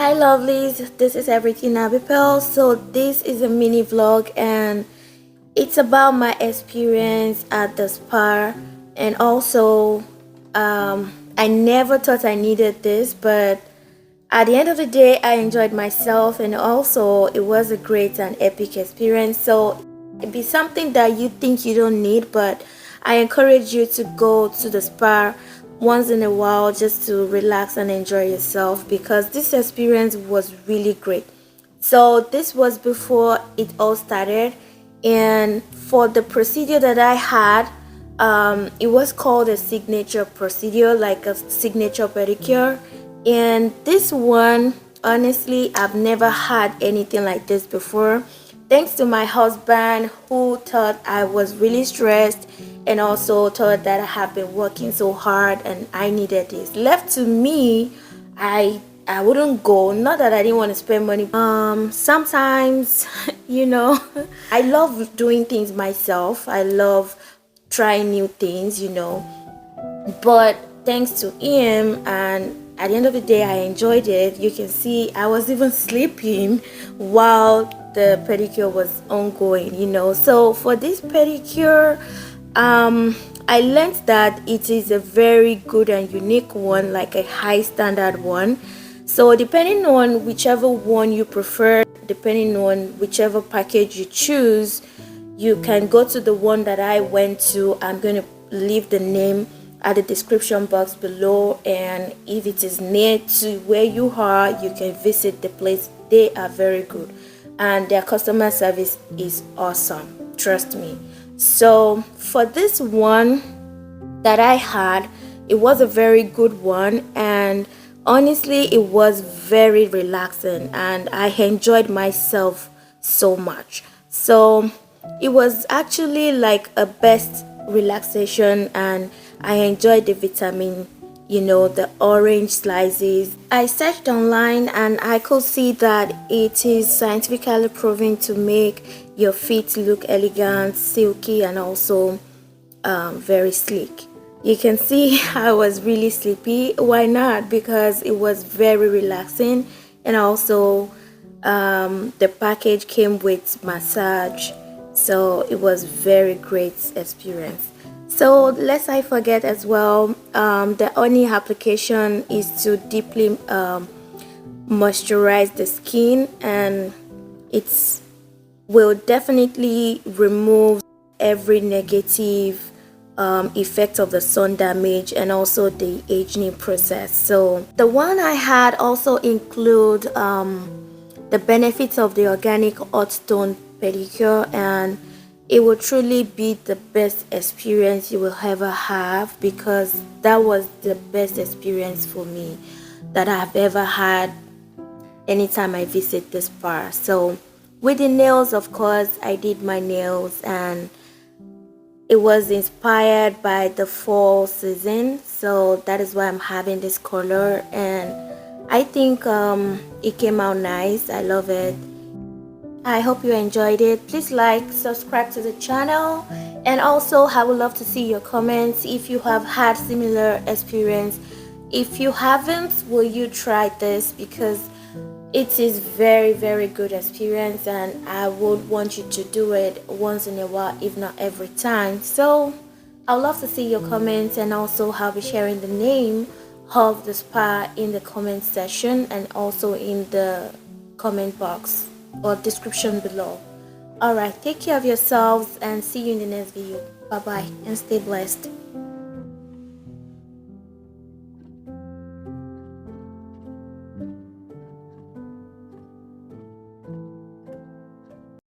Hi lovelies, this is Everything Abipel. So this is a mini vlog and it's about my experience at the spa. And also I never thought I needed this, but at the end of the day I enjoyed myself, and also it was a great and epic experience. So it'd be something that you think you don't need, but I encourage you to go to the spa once in a while just to relax and enjoy yourself, because this experience was really great. So this was before it all started, and for the procedure that I had, it was called a signature procedure, like a signature pedicure. And this one, honestly, I've never had anything like this before, thanks to my husband, who thought I was really stressed and also thought that I have been working so hard and I needed this. Left to me, I wouldn't go. Not that I didn't want to spend money. Sometimes I love doing things myself. I love trying new things, but thanks to him, and at the end of the day I enjoyed it. You can see I was even sleeping while the pedicure was ongoing. So for this pedicure, I learned that it is a very good and unique one, like a high standard one. So depending on whichever one you prefer, depending on whichever package you choose, you can go to the one that I went to. I'm going to leave the name at the description box below, and if it is near to where you are, you can visit the place. They are very good and their customer service is awesome, trust me. So for this one that I had, it was a very good one, and honestly it was very relaxing and I enjoyed myself so much. So it was actually like a best relaxation, and I enjoyed the vitamin, the orange slices. I searched online and I could see that it is scientifically proven to make your feet look elegant, silky, and also very sleek. You can see I was really sleepy. Why not? Because it was very relaxing, and also the package came with massage, so it was very great experience. So lest I forget as well, the honey application is to deeply moisturize the skin, and it will definitely remove every negative effect of the sun damage and also the aging process. So the one I had also include the benefits of the organic hot stone pedicure, and it will truly be the best experience you will ever have, because that was the best experience for me that I've ever had anytime I visit this spa. So with the nails, of course, I did my nails, and it was inspired by the fall season, so that is why I'm having this color, and I think it came out nice. I love it. I hope you enjoyed it. Please like, subscribe to the channel, and also I would love to see your comments if you have had similar experience. If you haven't, will you try this? Because it is very good experience, and I would want you to do it once in a while, if not every time. So I would love to see your comments, and also I'll be sharing the name of the spa in the comment section and also in the comment box or description below. Alright, take care of yourselves and see you in the next video. Bye bye and stay blessed.